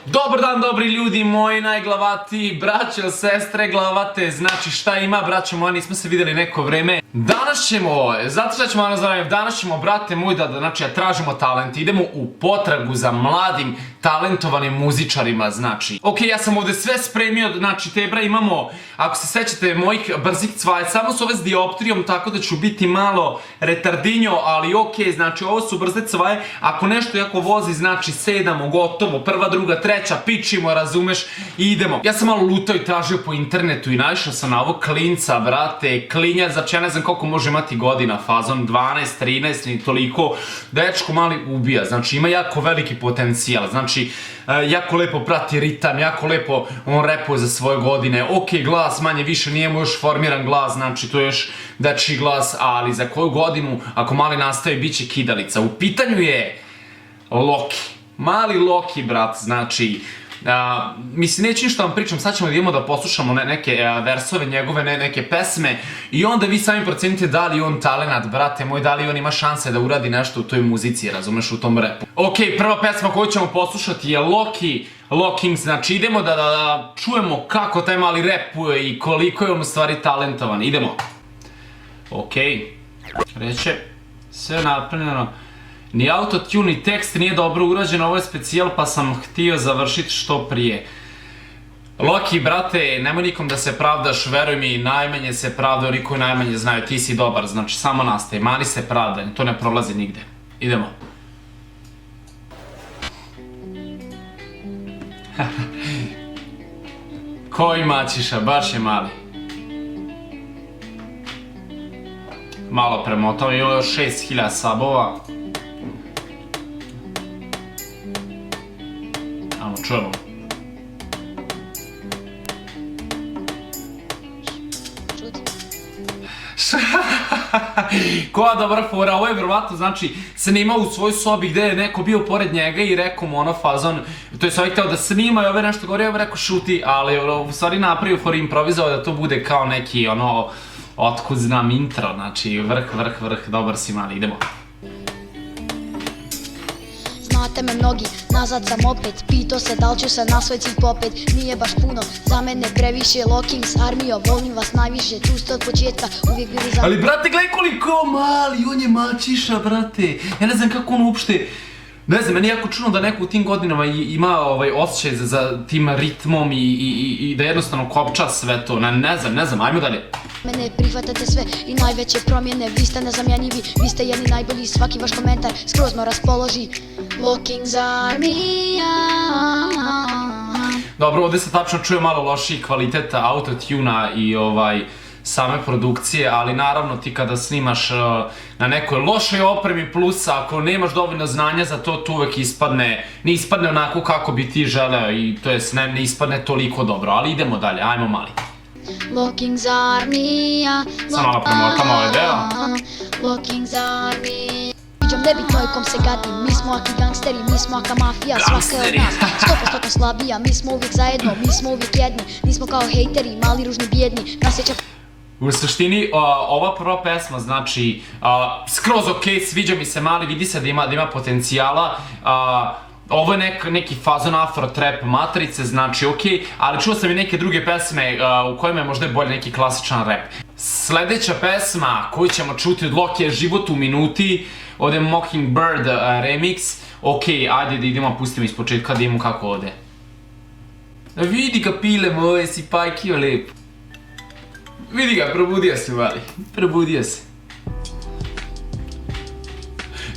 Dobar dan, dobri ljudi moji najglavatiji, braćo, sestre glavate, znači šta ima, braćo moja, nismo se vidjeli neko vreme. Danas ćemo, zato što ćemo nazvati, danas ćemo, brate moj, da tražimo talent, idemo u potragu za mladim, talentovanim muzičarima, znači. Ok, ja sam ovdje sve spremio, znači tebra imamo, ako se sećate mojih brzih cvaja, samo su ove s dioptrijom, tako da ću biti malo retardinjo, ali ok, znači ovo su brze cvaje, ako nešto jako vozi, znači sedamo, gotovo, prva, druga, treća, pičimo, razumeš, i idemo. Ja sam malo lutao i tražio po internetu i naišao sam na ovog klinca, brate, klinjac, znači ja ne znam koliko može imati godina, fazon 12, 13, ni toliko, dečko mali ubija, znači ima jako veliki potencijal, znači jako lepo prati ritam, jako lepo on repuje za svoje godine, ok, glas manje više, nije mu još formiran glas, znači to je još dečiji glas, ali za koju godinu, ako mali nastavi, bit će kidalica. U pitanju je Loki, mali Loki, brat, znači, mislim, neću ništa vam pričam, sad ćemo da idemo da poslušamo neke versove njegove, neke pesme i onda vi sami procenite da li on talenat, brate moj, da li on ima šanse da uradi nešto u toj muzici, razumeš, u tom repu. Ok, prva pesma koju ćemo poslušati je Loki, Lokings, znači idemo da čujemo kako taj mali repuje i koliko je on u stvari talentovan, idemo. Ok, reće, sve napravljeno. Ni autotune, ni tekst nije dobro urađen, ovo je specijal pa sam htio završiti što prije. Loki, brate, nemoj nikom da se pravdaš, veruj mi, najmanje se pravda, oni koji najmanje znaju, ti si dobar, znači samo nastavi, mani se pravdanje, to ne prolazi nigde. Idemo. Koji mačiša, baš je mali. Malo premotao, je još 6000 sabova. Ajmo, čujemo. Koja dobra fora, ovo je vjerovatno, znači, snimao u svojoj sobi gde je neko bio pored njega i rekao mu ono fazon, to je sve hteo da snima i ove nešto govorio, ove rekao šuti, ali u stvari napravio for improvizao da to bude kao neki ono, otkud znam intro, znači vrh, dobar si mali, idemo. Znate me mnogi, nazad sam opet, pitao se da li ću se na svoj cilj popet, nije baš puno, za mene previše, Lokings, armijo, volim vas najviše, tu ste od početka, uvijek bili za... Ali brate, gledaj koliko mali, on je mačiša, brate, ja ne znam kako on uopšte, ne znam, meni je jako čudno da neko u tim godinama ima osjećaj za tim ritmom i da jednostavno kopča sve to, ne znam, ajmo dalje. Mene prihvatate sve i najveće promjene, vi ste nezamjenjivi, vi ste jedni najbolji, svaki vaš komentar skroz me raspoloži. Lokings armija. Dobro, ovdje se tačno čuje malo lošiji kvaliteta autotuna i same produkcije, ali naravno ti kada snimaš na nekoj lošoj opremi plus ako nemaš dovoljno znanja za to, tu uvek ispadne, ne ispadne onako kako bi ti želeo i to jest ne ispadne toliko dobro, ali idemo dalje, ajmo mali. Lokings armija. Samo malo promotamo ovaj deo. Lokings armija. Viđam nebitno je kom se gadim, mi smo aki gangsteri, mi smo aka mafija, svaka je od nas 100% slabija, mi smo uvijek zajedno, mi smo uvijek jedni, nismo kao hejteri, mali ružni bijedni, nasjeća... U suštini, ova prva pesma, znači, skroz ok, sviđa mi se mali, vidi se da ima potencijala, ovo je neki fazon afro-trap matrice, znači ok, ali čuo sam i neke druge pesme u kojima je možda bolje neki klasičan rap. Sljedeća pesma koju ćemo čuti od Loki je Život u minuti, ovdje Mockingbird remix, ok, ajde da idemo, pustimo iz početka da idemo kako ode. Vidi ga pile moje, si pajkio lepo. Vidi ga, probudio se mali, probudio se.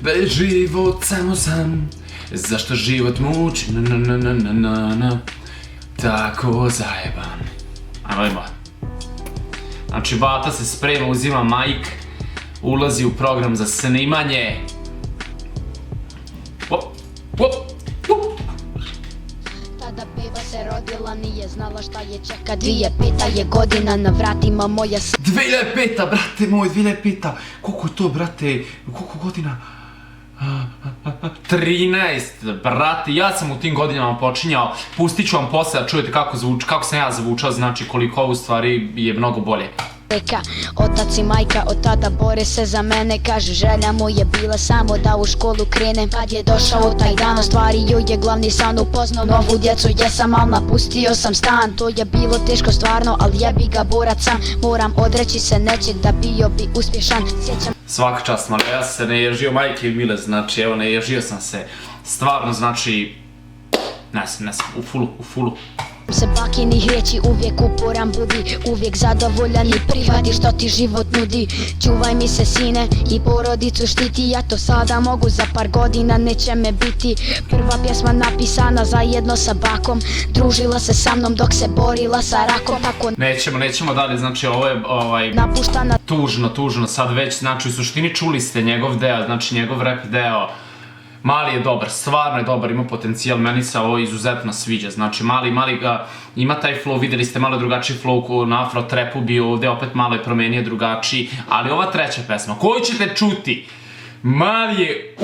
Da je život samo sam, zašto život muči, tako zajeban. Ajmo. Znači, bata se sprema, uzima mic, ulazi u program za snimanje. Tada beba se rodila, nije znala šta je čeka, 2005 je godina, na vratima moja 2005, brate moj, 2005, koliko je to, brate, koliko godina? 13, brate, ja sam u tim godinama počinjao, pustit ću vam posle da čujete kako sam ja zvučao, znači koliko ovo u stvari je mnogo bolje. Reka, otac i majka od tada bore se za mene. Kaže želja mu je bila samo da u školu krenem. Kad je došao taj dan ostvario je glavni san. Upoznao novu djecu jesam, al napustio sam stan. To je bilo teško stvarno, ali jebi ga borac sam. Moram odreći se nečeg da bio bi uspješan. Sjećam Svaka čast, malo ja se ne ježio majke i mile, znači evo ne ježio sam se. Stvarno znači, ne znam, u fulu. se bakinih riječi, uvijek uporan budi, uvijek zadovoljan i prihvati što ti život nudi. Čuvaj mi se sine i porodicu štiti, ja to sada mogu, za par godina neće me biti. Prva pjesma napisana zajedno sa bakom, družila se sa mnom dok se borila sa rakom. Tako Nećemo dalje, znači ovo je napuštana tužno sad već, znači u suštini čuli ste njegov deo, znači njegov rap deo. Mali je dobar, stvarno je dobar, ima potencijal, meni se ovo izuzetno sviđa, znači Mali ga, ima taj flow, vidjeli ste malo drugačiji flow na afro trapu bio ovdje, opet malo je promenio drugačiji, ali ova treća pesma, koju ćete čuti, Mali je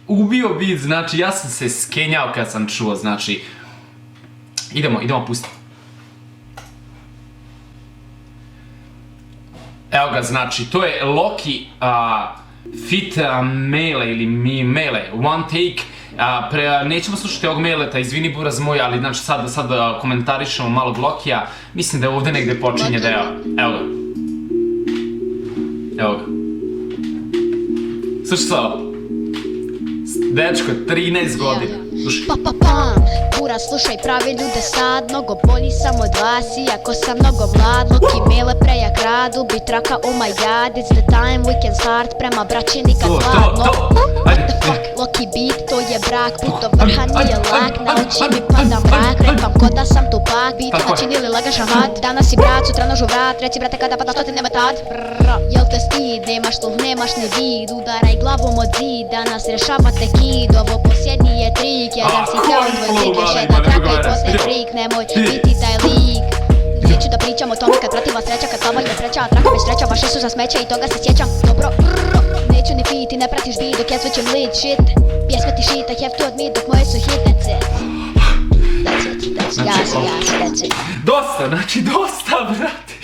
ubio beat, znači ja sam se skenjao kad sam čuo, znači, idemo pustiti. Evo ga, znači, to je Loki, Fit Mele ili Mele, One Take, nećemo slušati ovog Meleta, izvini buraz moj, ali znači sad komentarišemo malog Lokija, mislim da je ovdje negdje počinje deo, evo ga, slušaj sad ovo, dečko, 13 godina, slušaj. Buraz, slušaj, pravi ljude sad, mnogo bolji sam od vas, iako sam mnogo mlad. Loki Mele prejak radu, bit raka, oh my god, it's the time we can start, prema braći nikad hladno. What the fuck, Loki beat, to je brak, put do vrha nije lak, na oči mi pada mrak, repam ko da sam Tupak, beat načinili lagaš ahad. Danas si brat, sutra nožu vrat, reci brate kada pada što ti nema tad. Jel te stid, nemaš sluh, nemaš ni vid, udaraj glavom od zid, danas rešavate kid, ovo posljednji je trik, jedan si kao tvoj lik, još jedna traka i poslije freak, nemoj biti taj lik. Neću da pričam o tome kad prativa sreća, kad slava je sreća, a traka već sreća, vaše su za smeće i toga se sjećam. Dobro, neću ni piti, ne pratiš beat dok ja cvećem lit shit. Pjesme ti shit, I have to admit dok moje su hit, that's it. That's it. Dosta, brate.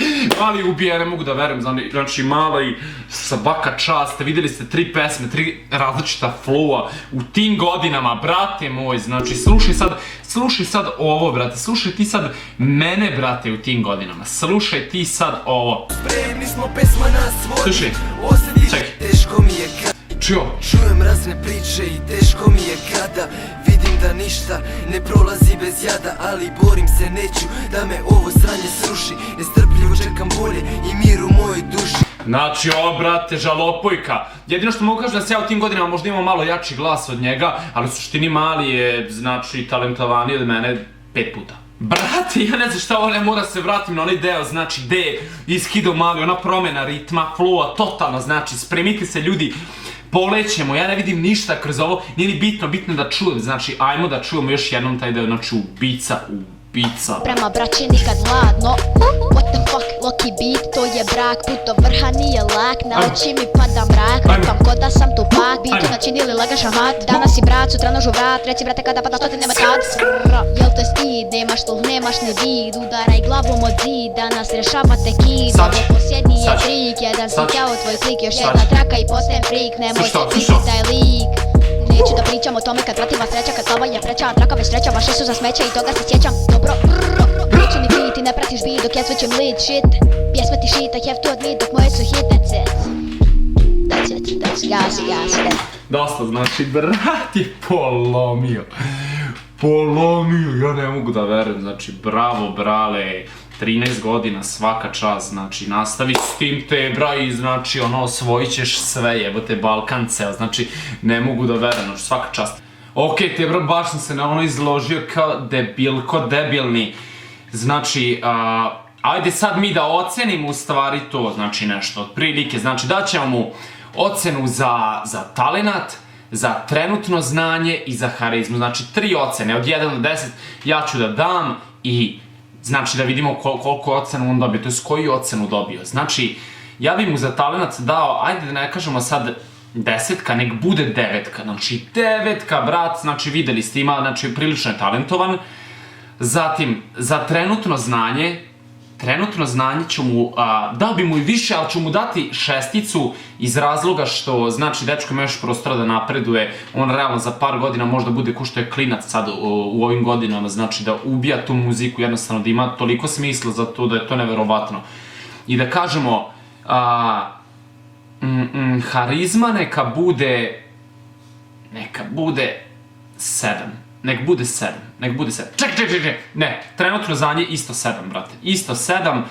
Mali ubija, ne mogu da verujem, znači Mali svaka čast, vidjeli ste 3 pesme, 3 različita flowa u tim godinama, brate moj, znači slušaj sad ovo, brate, slušaj ti sad mene, brate, u tim godinama, slušaj ti sad ovo. Slušaj, čekaj, čujem razne priče i teško mi je kada vidim da ništa ne prolazi bez jada, ali borim se, neću da me ovo sranje sruši, nestrpljivo čekam bolje i mir u mojoj duši. Znači ovo, brate, žalopojka. Jedino što mogu kažem da se ja u tim godinama možda imam malo jači glas od njega, ali u suštini Mali je, znači, talentovaniji od mene 5 puta. Brate, ja ne znam šta ovo, ne mora se vratim na onaj deo, znači gde je iskidao Mali, ona promjena ritma, flowa, totalno, znači spremite se ljudi, polećemo, ja ne vidim ništa kroz ovo, nije ni bitno da čujem, znači ajmo da čujemo još jednom taj deo, znači ubica. Prema braći nikad hladno, what the fuck, Loki beat, to je brak, put do vrha nije lak, na oči mi pada mrak, repam ko da sam Tupak, beat načinili lagaš ahad. Danas si brat, sutra nožu vrat, reci brate kada pada što ti nema tad. Jel te stid, nemaš sluh, nemaš ni vid, udaraj glavom od zid, danas rešavate kid, ovo posljednji je trik, jedan si kao tvoj klik, još jedna traka i postajem freak, nemoj se biti taj lik. Neću da pričam o tome kad prativa sreća, kad slava je preća, a traka već sreća, vaše su za smeće i toga se sjećam. Dobro, neću ni biti, ne pratiš beat dok ja cvećem lit shit. Pjesme ti shit, I have to admit dok moje su hit, that's it. Gasi. Dosta, znači brat je polomio, ja ne mogu da verujem, znači bravo brale, 13 godina, svaka čast, znači nastavi s tim te bra i znači ono osvojit ćeš sve, jebote Balkan ceo, znači ne mogu da verujem, znači svaka čast. Okej, te bro, baš sam se na ono izložio kao debilni, znači, ajde sad mi da ocenimo u stvari to, znači nešto otprilike, znači daćemo mu ocenu za talenat, za trenutno znanje i za harizmu, znači 3 ocene, od 1 do 10 ja ću da dam i znači da vidimo koliko ocenu on dobio, to je koju ocenu dobio. Znači, ja bi mu za talenat dao, ajde da ne kažemo sad 10, nek bude 9, znači 9, brat, znači videli ste ima, znači prilično je talentovan. Zatim, za trenutno znanje, trenutno znanje ću mu, dao bi mu i više, ali ću mu dati 6 iz razloga što, znači, dečko ima još prostora da napreduje, on realno za par godina možda bude ko što je klinac sad u ovim godinama, znači da ubija tu muziku, jednostavno da ima toliko smisla za to da je to neverovatno. I da kažemo, harizma neka bude 7. Nek bude 7. Čekaj. Ne, trenutno znanje isto 7, brate. Isto 7.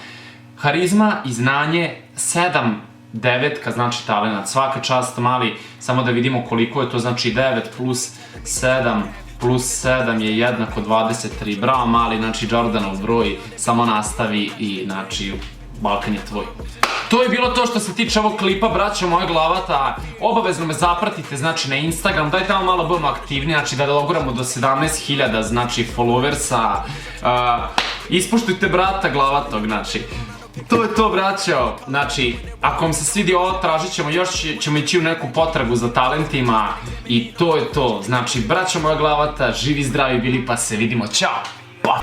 Harizma i znanje 7. 9, znači talenat. Svaka čast, mali, samo da vidimo koliko je to, znači 9 plus 7 plus 7 je jednako 23. Bravo, mali, znači Jordanov broj, samo nastavi i, znači, Balkan je tvoj. To je bilo to što se tiče ovog klipa, braćo moja glavata. Obavezno me zapratite, znači, na Instagram, dajte tamo malo budemo aktivni, znači da doguramo do 17.000, znači, followersa. Ispuštujte brata glavatog, znači. To je to, braćo. Znači, ako vam se svidi ovo, tražit ćemo, još ćemo ići u neku potragu za talentima. I to je to. Znači, braćo moja glavata, živi, zdravi bili, pa se vidimo. Ćao! Pa!